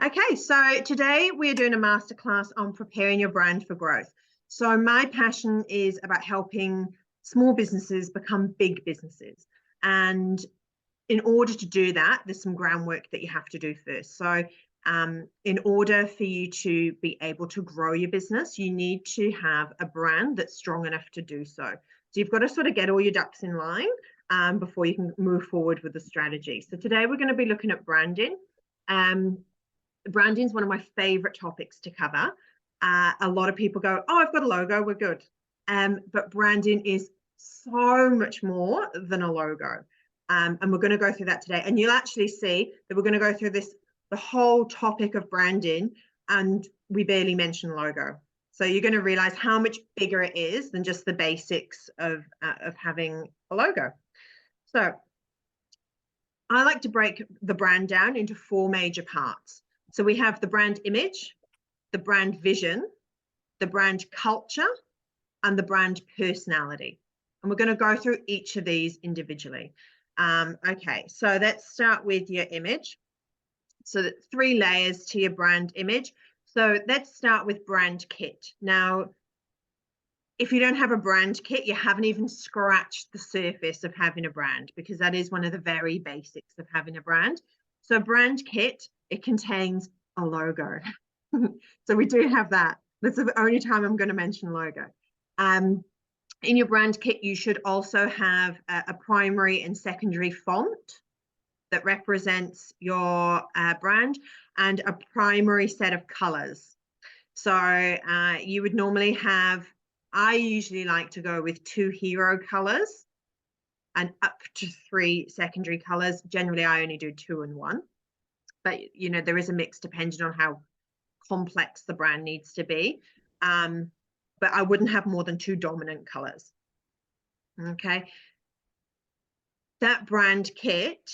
Okay, so today we're doing a masterclass on preparing your brand for growth. So my passion is about helping small businesses become big businesses. And in order to do that, there's some groundwork that you have to do first. So in order for you to be able to grow your business, you need to have a brand that's strong enough to do so. So you've got to sort of get all your ducks in line before you can move forward with the strategy. So today we're going to be looking at branding. Branding is one of my favorite topics to cover. A lot of people go, oh, I've got a logo, we're good. But branding is so much more than a logo. And we're going to go through that today. And you'll actually see that we're going to go through the whole topic of branding, and we barely mention logo. So you're going to realize how much bigger it is than just the basics of having a logo. So I like to break the brand down into 4 major parts. So we have the brand image, the brand vision, the brand culture, and the brand personality. And we're going to go through each of these individually. Okay, so let's start with your image. So that's 3 layers to your brand image. So let's start with brand kit. Now, if you don't have a brand kit, you haven't even scratched the surface of having a brand, because that is one of the very basics of having a brand. So brand kit, it contains a logo. So we do have that. That's the only time I'm going to mention logo. In your brand kit, you should also have a primary and secondary font that represents your brand, and a primary set of colors. So you would normally have, I usually like to go with 2 hero colors and up to 3 secondary colors. Generally, I only do 2 and 1. But, you know, there is a mix depending on how complex the brand needs to be. But I wouldn't have more than 2 dominant colors. Okay. That brand kit.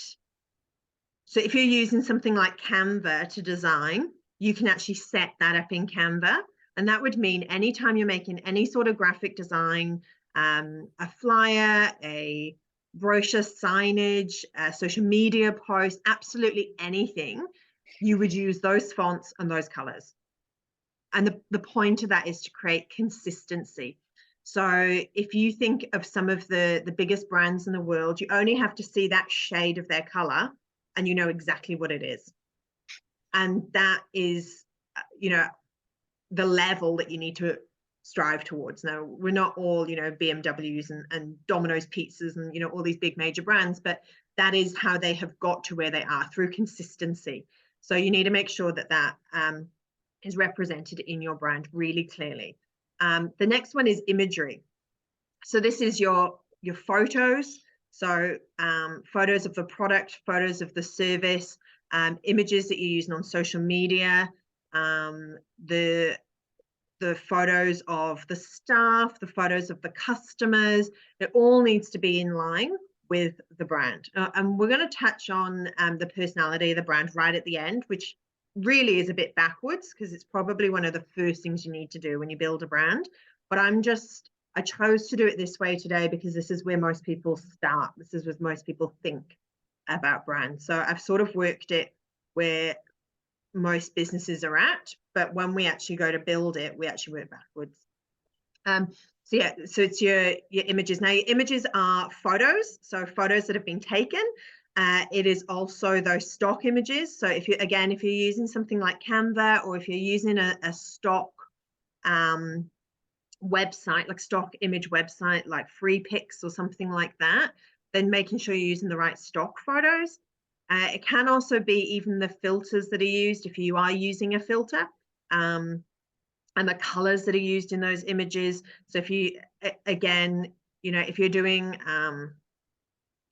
So if you're using something like Canva to design, you can actually set that up in Canva. And that would mean anytime you're making any sort of graphic design, a flyer, a brochure, signage, a social media post, absolutely anything, you would use those fonts and those colors. And the point of that is to create consistency. So if you think of some of the biggest brands in the world, you only have to see that shade of their color and you know exactly what it is. And that is, you know, the level that you need to strive towards. Now, we're not all, you know, BMWs and Domino's pizzas and, you know, all these big major brands, but that is how they have got to where they are, through consistency. So you need to make sure that that is represented in your brand really clearly. The next one is imagery. So this is your photos. So photos of the product, photos of the service, images that you're using on social media, the photos of the staff, the photos of the customers. It all needs to be in line with the brand. And we're going to touch on the personality of the brand right at the end, which really is a bit backwards because it's probably one of the first things you need to do when you build a brand. But I chose to do it this way today because this is where most people start. This is where most people think about brands. So I've sort of worked it where most businesses are at, but when we actually go to build it, we actually work backwards. So yeah, so it's your images. Now your images are photos, so photos that have been taken. It is also those stock images. So if you're using something like Canva, or if you're using a stock website, like stock image website, like FreePix or something like that, then making sure you're using the right stock photos. It can also be even the filters that are used if you are using a filter, and the colors that are used in those images. So if you, again, you know, if you're doing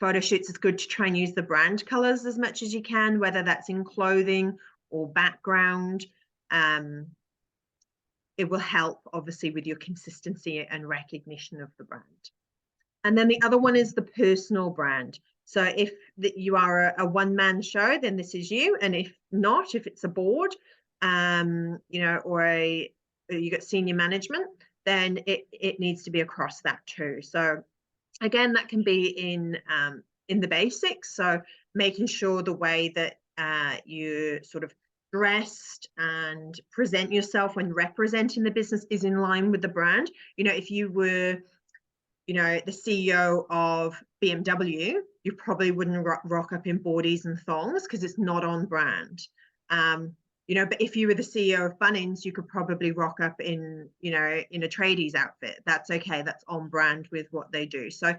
photo shoots, it's good to try and use the brand colors as much as you can, whether that's in clothing or background. It will help, obviously, with your consistency and recognition of the brand. And then the other one is the personal brand. So if you are a one-man show, then this is you. And if not, if it's a board, you know, or you got senior management, then it needs to be across that too. So again, that can be in the basics. So making sure the way that you sort of dressed and present yourself when representing the business is in line with the brand. You know, if you were, you know, the CEO of BMW, you probably wouldn't rock up in boardies and thongs because it's not on brand. You know, but if you were the CEO of Bunnings, you could probably rock up in, you know, in a tradies outfit. That's okay. That's on brand with what they do. So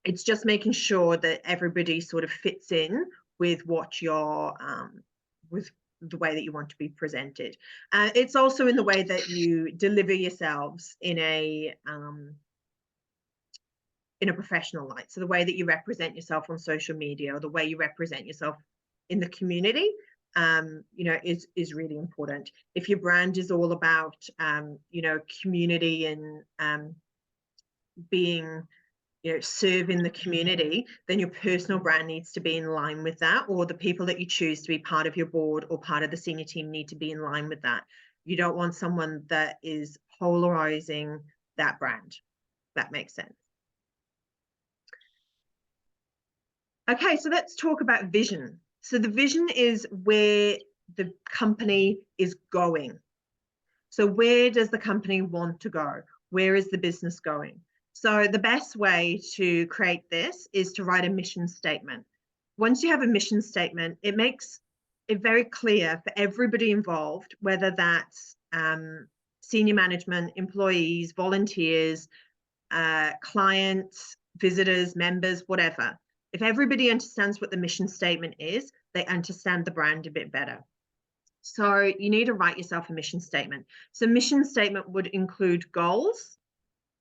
it's just making sure that everybody sort of fits in with what you're, with the way that you want to be presented. It's also in the way that you deliver yourselves in a professional light. So the way that you represent yourself on social media, or the way you represent yourself in the community, you know, is really important. If your brand is all about, you know, community and being, you know, serving the community, then your personal brand needs to be in line with that, or the people that you choose to be part of your board or part of the senior team need to be in line with that. You don't want someone that is polarizing that brand. That makes sense. Okay, so let's talk about vision. So the vision is where the company is going. So where does the company want to go? Where is the business going? So the best way to create this is to write a mission statement. Once you have a mission statement, it makes it very clear for everybody involved, whether that's senior management, employees, volunteers, clients, visitors, members, whatever. If everybody understands what the mission statement is, they understand the brand a bit better. So you need to write yourself a mission statement. So mission statement would include goals.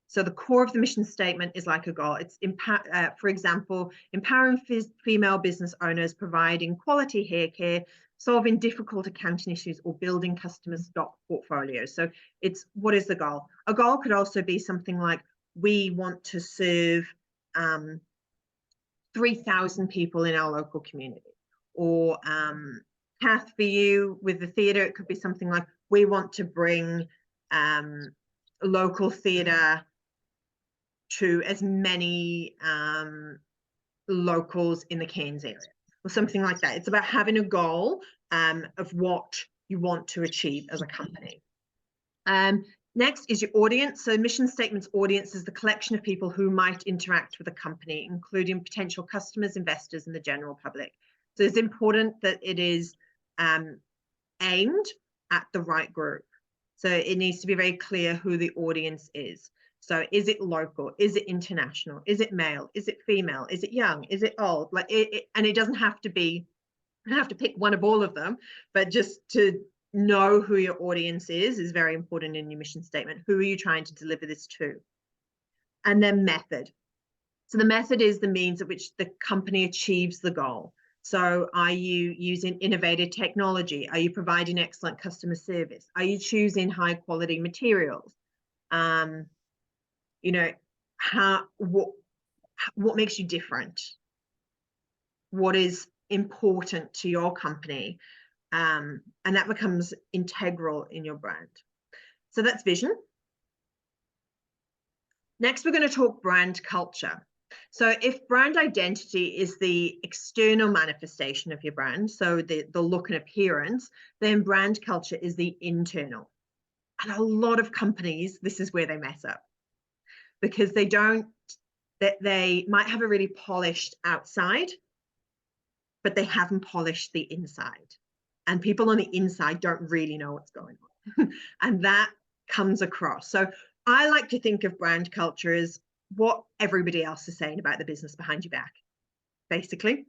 So the core of the mission statement is like a goal. It's, for example, empowering female business owners, providing quality hair care, solving difficult accounting issues, or building customer stock portfolios. So it's, what is the goal? A goal could also be something like, we want to serve 3,000 people in our local community. Or Kath, for you with the theatre, it could be something like, we want to bring local theatre to as many locals in the Cairns area, or something like that. It's about having a goal of what you want to achieve as a company. Next is your audience. So mission statement's audience is the collection of people who might interact with a company, including potential customers, investors, and the general public. So it's important that it is aimed at the right group. So it needs to be very clear who the audience is. So is it local? Is it international? Is it male? Is it female? Is it young? Is it old? Like and it doesn't have to be, you don't have to pick one of all of them, but just to know who your audience is very important in your mission statement. Who are you trying to deliver this to? And then method. So the method is the means at which the company achieves the goal. So are you using innovative technology? Are you providing excellent customer service? Are you choosing high quality materials? You know, what makes you different? What is important to your company? And that becomes integral in your brand. So that's vision. Next, we're going to talk brand culture. So if brand identity is the external manifestation of your brand, so the look and appearance, then brand culture is the internal. And a lot of companies, this is where they mess up, because they might have a really polished outside, but they haven't polished the inside. And people on the inside don't really know what's going on. And that comes across. So I like to think of brand culture as what everybody else is saying about the business behind your back, basically.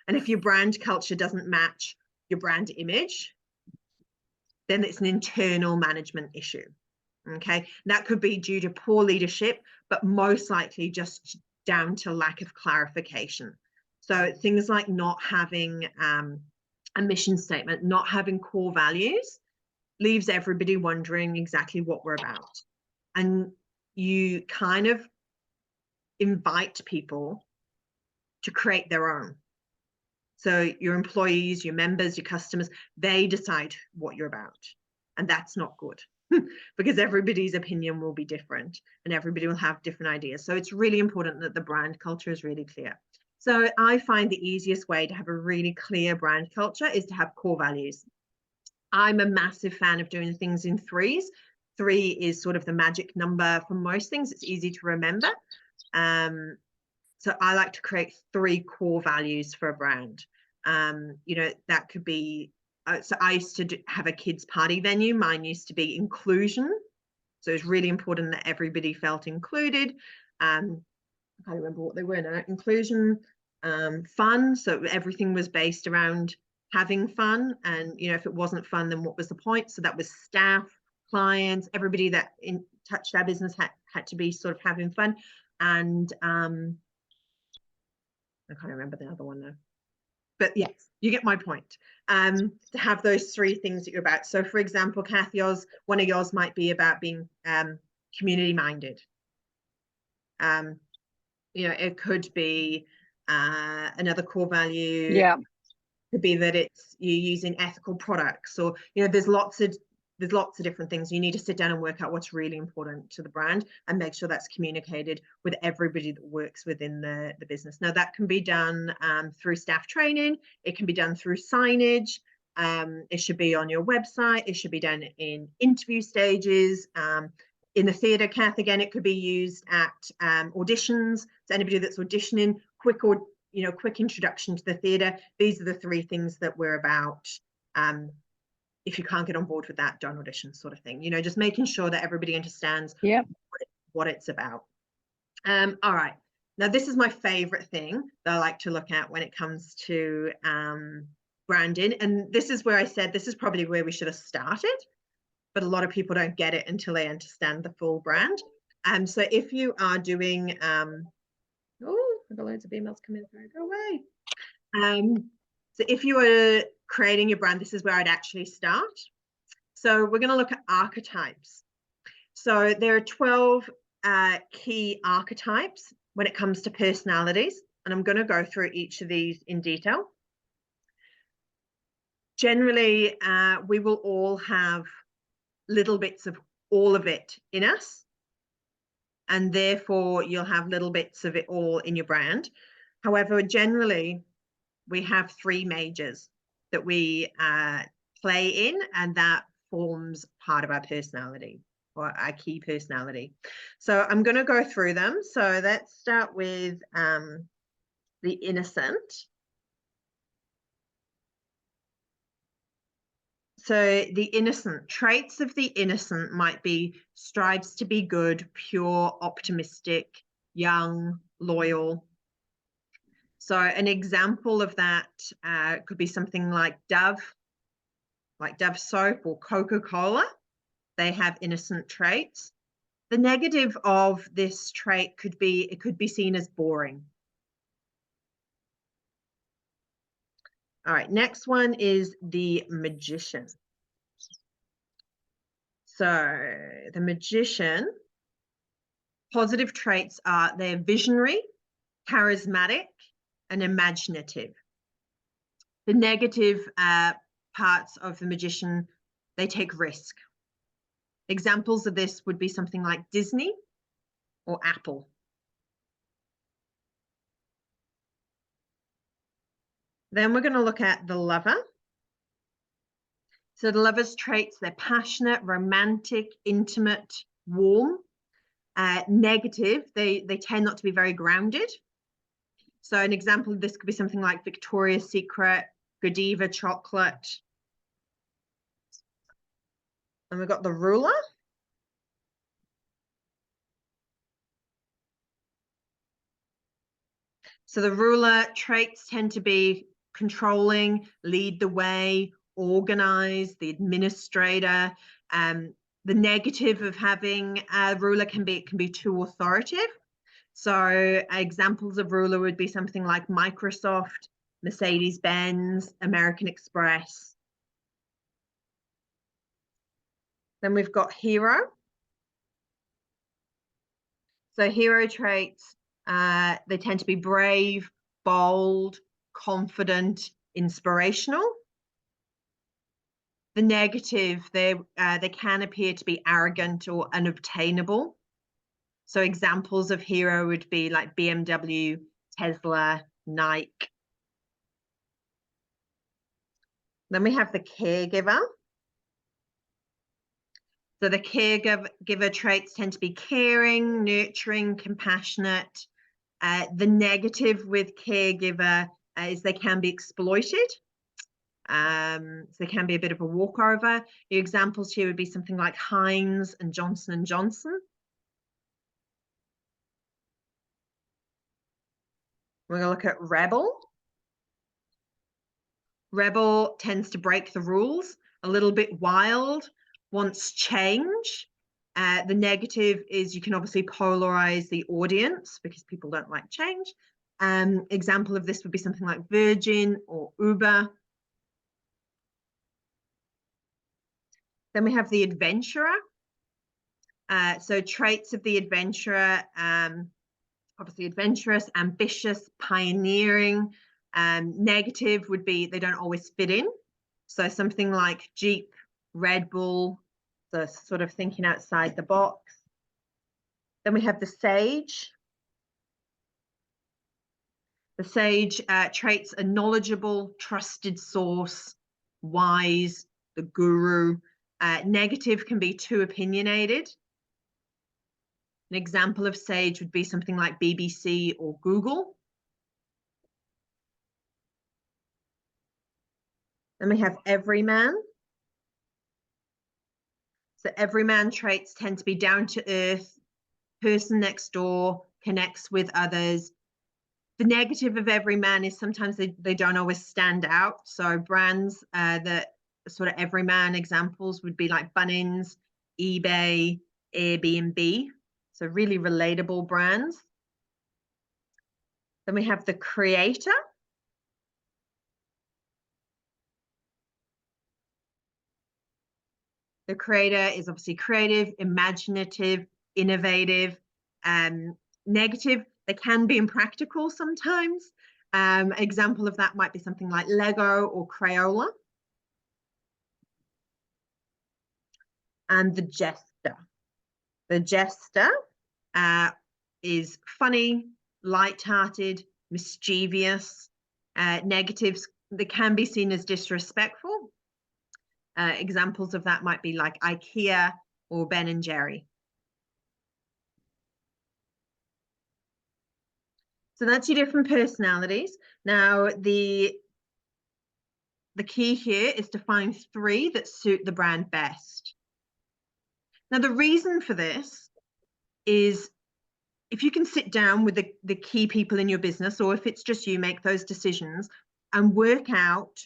And if your brand culture doesn't match your brand image, then it's an internal management issue. Okay, that could be due to poor leadership, but most likely just down to lack of clarification. So things like not having a mission statement, not having core values, leaves everybody wondering exactly what we're about. And you kind of invite people to create their own. So your employees, your members, your customers, they decide what you're about. And that's not good because everybody's opinion will be different and everybody will have different ideas. So it's really important that the brand culture is really clear. So I find the easiest way to have a really clear brand culture is to have core values. I'm a massive fan of doing things in threes. 3 is sort of the magic number for most things. It's easy to remember. So I like to create 3 core values for a brand. That could be, so I used to have a kids party venue. Mine used to be inclusion. So it's really important that everybody felt included. I can't remember what they were now. Inclusion, fun. So everything was based around having fun. And, if it wasn't fun, then what was the point? So that was staff, clients, everybody that touched our business had to be sort of having fun. And I can't remember the other one now. But yes, you get my point. To have those 3 things that you're about. So for example, Kathy, one of yours might be about being community minded. It could be another core value. Yeah. Could be that it's you using ethical products, or there's lots of different things. You need to sit down and work out what's really important to the brand and make sure that's communicated with everybody that works within the business. Now that can be done through staff training. It can be done through signage. It should be on your website. It should be done in interview stages. In the theatre, Kath, again, it could be used at auditions. So anybody that's auditioning, quick introduction to the theatre. These are the 3 things that we're about. If you can't get on board with that, don't audition, sort of thing. Just making sure that everybody understands what it's about. All right. Now, this is my favorite thing that I like to look at when it comes to branding. And this is where I said this is probably where we should have started, but a lot of people don't get it until they understand the full brand. So if you are doing, oh, I've got loads of emails coming through. Go away. So if you are creating your brand, this is where I'd actually start. So we're going to look at archetypes. So there are 12 key archetypes when it comes to personalities, and I'm going to go through each of these in detail. Generally, we will all have little bits of all of it in us, and therefore you'll have little bits of it all in your brand. However, generally, we have 3 majors that we play in, and that forms part of our personality, or our key personality. So I'm going to go through them. So let's start with the innocent. So the innocent, traits of the innocent might be strives to be good, pure, optimistic, young, loyal. So an example of that could be something like Dove soap or Coca-Cola. They have innocent traits. The negative of this trait could be seen as boring. All right, next one is the magician. So the magician, positive traits are they're visionary, charismatic, and imaginative. The negative parts of the magician, they take risk. Examples of this would be something like Disney or Apple. Then we're going to look at the lover. So the lover's traits, they're passionate, romantic, intimate, warm. Negative, they tend not to be very grounded. So an example of this could be something like Victoria's Secret, Godiva chocolate. And we've got the ruler. So the ruler traits tend to be controlling, lead the way, organize, the administrator. The negative of having a ruler can be too authoritative. So examples of ruler would be something like Microsoft, Mercedes-Benz, American Express. Then we've got hero. So hero traits, they tend to be brave, bold, confident, inspirational. The negative, they can appear to be arrogant or unobtainable. So examples of hero would be like BMW, Tesla, Nike. Then we have the caregiver. So the caregiver traits tend to be caring, nurturing, compassionate. The negative with caregiver is they can be exploited. So they can be a bit of a walkover. Your examples here would be something like Heinz and Johnson & Johnson. We're going to look at rebel. Rebel tends to break the rules, a little bit wild, wants change. The negative is you can obviously polarize the audience because people don't like change. Example of this would be something like Virgin or Uber. Then we have the adventurer. So traits of the adventurer, obviously adventurous, ambitious, pioneering. Negative would be they don't always fit in. So something like Jeep, Red Bull, so sort of thinking outside the box. Then we have the sage. The sage traits a knowledgeable, trusted source, wise, the guru. Negative can be too opinionated. An example of sage would be something like BBC or Google. Then we have everyman. So everyman traits tend to be down to earth, person next door, connects with others. The negative of everyman is sometimes they don't always stand out. So brands that sort of everyman examples would be like Bunnings, eBay, Airbnb. So really relatable brands. Then we have the creator. The creator is obviously creative, imaginative, innovative. Negative, they can be impractical sometimes. Example of that might be something like Lego or Crayola. And the jester. The jester is funny, light-hearted, mischievous. Negatives, they can be seen as disrespectful. Examples of that might be like IKEA or Ben and Jerry. So that's your different personalities. Now, the key here is to find 3 that suit the brand best. Now, the reason for this is if you can sit down with the key people in your business, or if it's just you, make those decisions and work out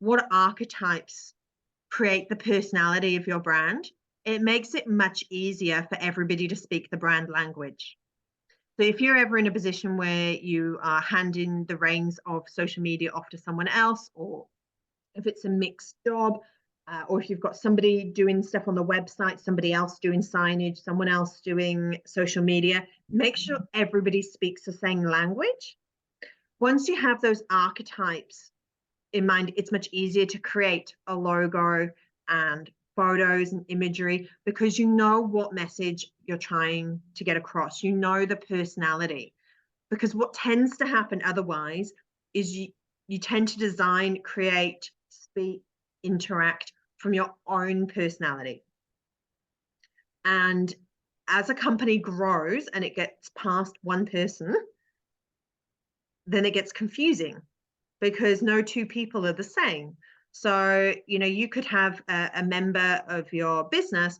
what archetypes create the personality of your brand, it makes it much easier for everybody to speak the brand language. So if you're ever in a position where you are handing the reins of social media off to someone else, or if it's a mixed job, or if you've got somebody doing stuff on the website, somebody else doing signage, someone else doing social media, make sure everybody speaks the same language. Once you have those archetypes in mind, it's much easier to create a logo and photos and imagery because you know what message you're trying to get across. You know the personality. Because what tends to happen otherwise is you tend to design, create, speak, interact from your own personality. And as a company grows and it gets past one person, then it gets confusing because no 2 people are the same. So, you know, you could have a member of your business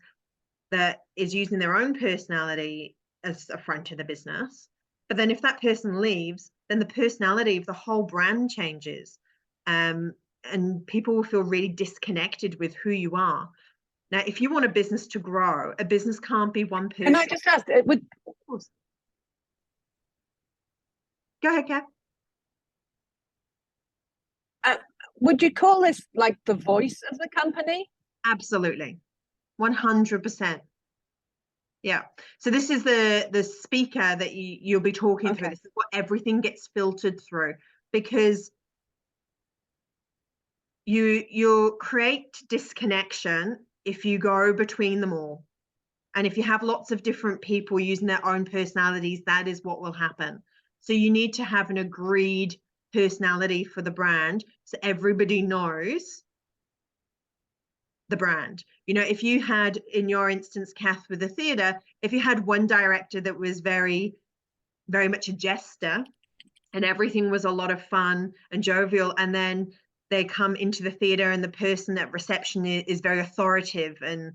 that is using their own personality as a front of the business. But then if that person leaves, then the personality of the whole brand changes. And people will feel really disconnected with who you are. Now, if you want a business to grow, a business can't be one person. Can I just ask, Go ahead, Kath. would you call this like the voice of the company? Absolutely. 100%. Yeah. So this is the speaker that you'll be talking through. This is what everything gets filtered through, because you'll create disconnection if you go between them all. And if you have lots of different people using their own personalities, that is what will happen. So you need to have an agreed personality for the brand, so everybody knows the brand. You know, if you had, in your instance, Kath, with the theatre, if you had one director that was very, very much a jester and everything was a lot of fun and jovial, and then they come into the theatre and the person at reception is very authoritative, and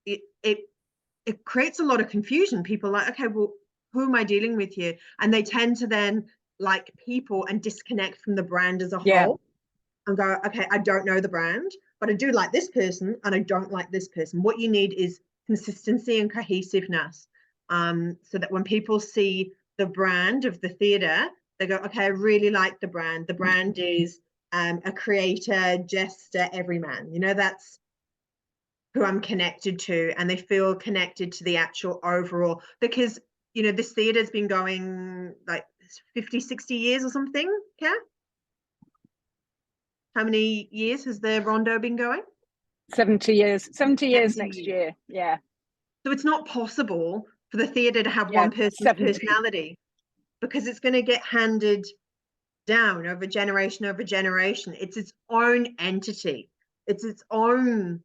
it creates a lot of confusion. People are like, okay, well, who am I dealing with here? And they tend to then like people and disconnect from the brand as a whole and go, okay, I don't know the brand, but I do like this person and I don't like this person. What you need is consistency and cohesiveness, so that when people see the brand of the theatre, they go, okay, I really like the brand. The brand is a creator, jester, everyman. You know, that's who I'm connected to, and they feel connected to the actual overall, because, you know, this theatre's been going like 50, 60 years or something. Yeah. How many years has the Rondo been going? 70 years. 70 years 70 next years. year. Yeah. So it's not possible for the theatre to have Yeah, one person's 70. personality, because it's going to get handed down over generation over generation. It's its own entity. It's its own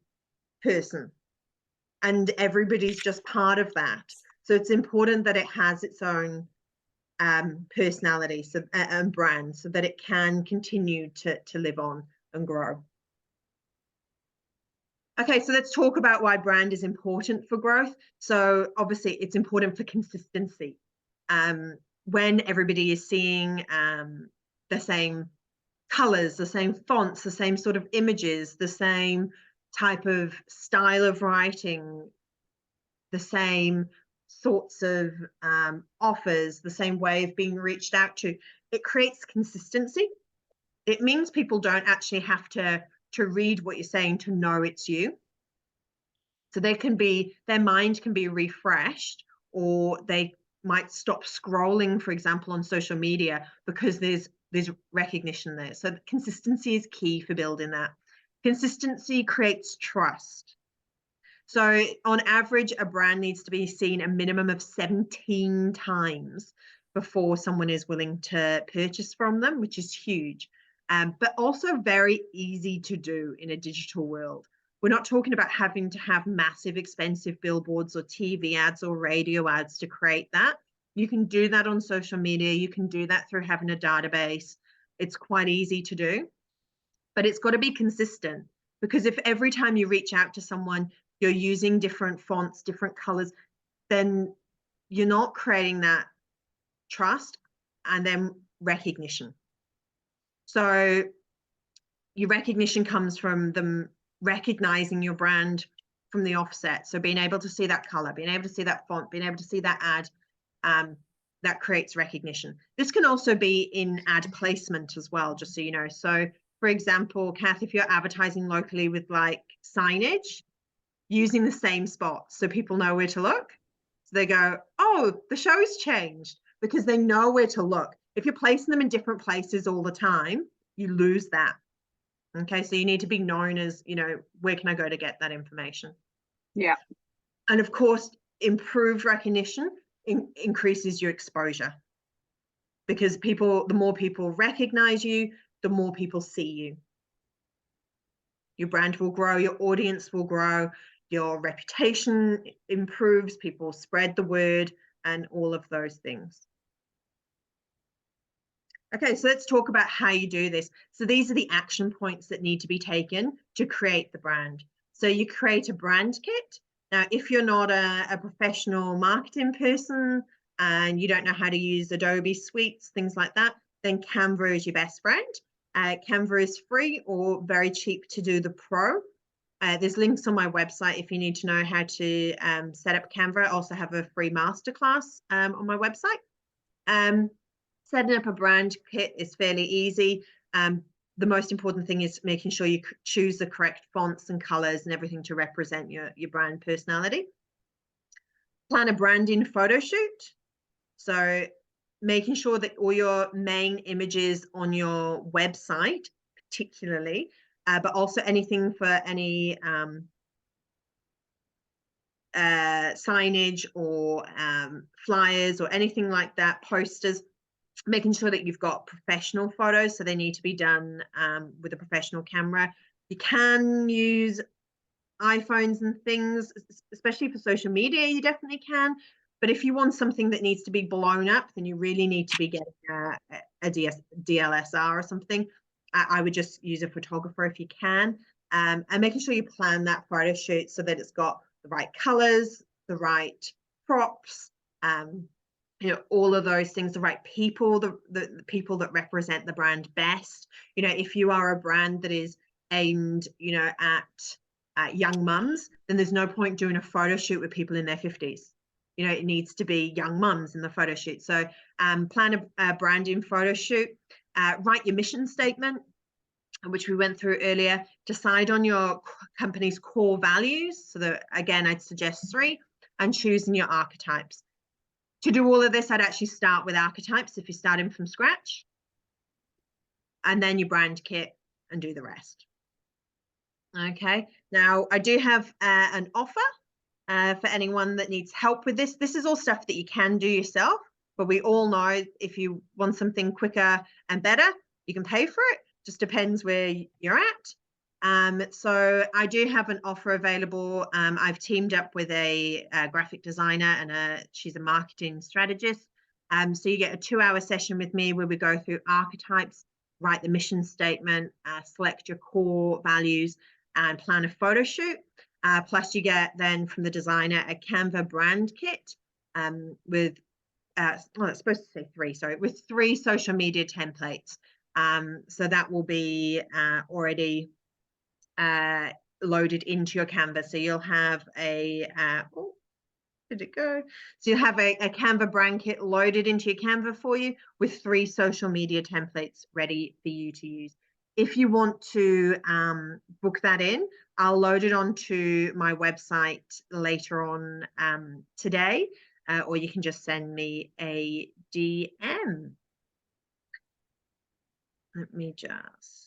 person, and everybody's just part of that. So it's important that it has its own personality, so and brand, so that it can continue to live on and grow. Okay, so let's talk about why brand is important for growth. So obviously it's important for consistency. When everybody is seeing the same colors, the same fonts, the same sort of images, the same type of style of writing, the same sorts of offers, the same way of being reached out to, it creates consistency. It means people don't actually have to read what you're saying to know it's you. So they can be, their mind can be refreshed, or they might stop scrolling, for example, on social media, because there's recognition there. So consistency is key for building that. Consistency creates trust. So on average, a brand needs to be seen a minimum of 17 times before someone is willing to purchase from them, which is huge, but also very easy to do in a digital world. We're not talking about having to have massive, expensive billboards or TV ads or radio ads to create that. You can do that on social media. You can do that through having a database. It's quite easy to do, but it's got to be consistent, because if every time you reach out to someone, you're using different fonts, different colors, then you're not creating that trust and then recognition. So your recognition comes from them recognizing your brand from the offset. So being able to see that color, being able to see that font, being able to see that ad, that creates recognition. This can also be in ad placement as well, just so you know. So for example, Kath, if you're advertising locally with like signage, using the same spots so people know where to look. So they go, oh, the show's changed, because they know where to look. If you're placing them in different places all the time, you lose that. Okay, so you need to be known as, you know, where can I go to get that information? Yeah. And of course, improved recognition increases your exposure, because people, the more people recognize you, the more people see you. Your brand will grow, your audience will grow, your reputation improves, people spread the word, and all of those things. Okay, so let's talk about how you do this. So these are the action points that need to be taken to create the brand. So you create a brand kit. Now, if you're not a professional marketing person and you don't know how to use Adobe Suites, things like that, then Canva is your best friend. Canva is free or very cheap to do the pro. There's links on my website if you need to know how to set up Canva. I also have a free masterclass on my website. Setting up a brand kit is fairly easy. The most important thing is making sure you choose the correct fonts and colors and everything to represent your brand personality. Plan a branding photo shoot. So making sure that all your main images on your website, particularly, but also anything for any signage or flyers or anything like that, posters, making sure that you've got professional photos, so they need to be done with a professional camera. You can use iPhones and things, especially for social media, you definitely can. But if you want something that needs to be blown up, then you really need to be getting a DLSR or something. I would just use a photographer if you can, and making sure you plan that photo shoot so that it's got the right colors, the right props, all of those things, the right people, the people that represent the brand best. If you are a brand that is aimed, at young mums, then there's no point doing a photo shoot with people in their 50s. It needs to be young mums in the photo shoot. So plan a branding photo shoot, write your mission statement, which we went through earlier, decide on your company's core values. So that, again, I'd suggest 3, and choosing your archetypes. To do all of this, I'd actually start with archetypes if you're starting from scratch, and then your brand kit, and do the rest. Okay, now I do have an offer for anyone that needs help with this. This is all stuff that you can do yourself, but we all know if you want something quicker and better, you can pay for it. Just depends where you're at. So I do have an offer available. I've teamed up with a graphic designer, and she's a marketing strategist. So you get a 2-hour session with me where we go through archetypes, write the mission statement, select your core values, and plan a photo shoot. Plus you get then from the designer a Canva brand kit with, well, it's supposed to say 3, sorry, with 3 social media templates. So that will be already loaded into your Canva. So you'll have a, did it go? So you'll have a Canva brand kit loaded into your Canva for you with 3 social media templates ready for you to use. If you want to book that in, I'll load it onto my website later on today, or you can just send me a DM. Let me just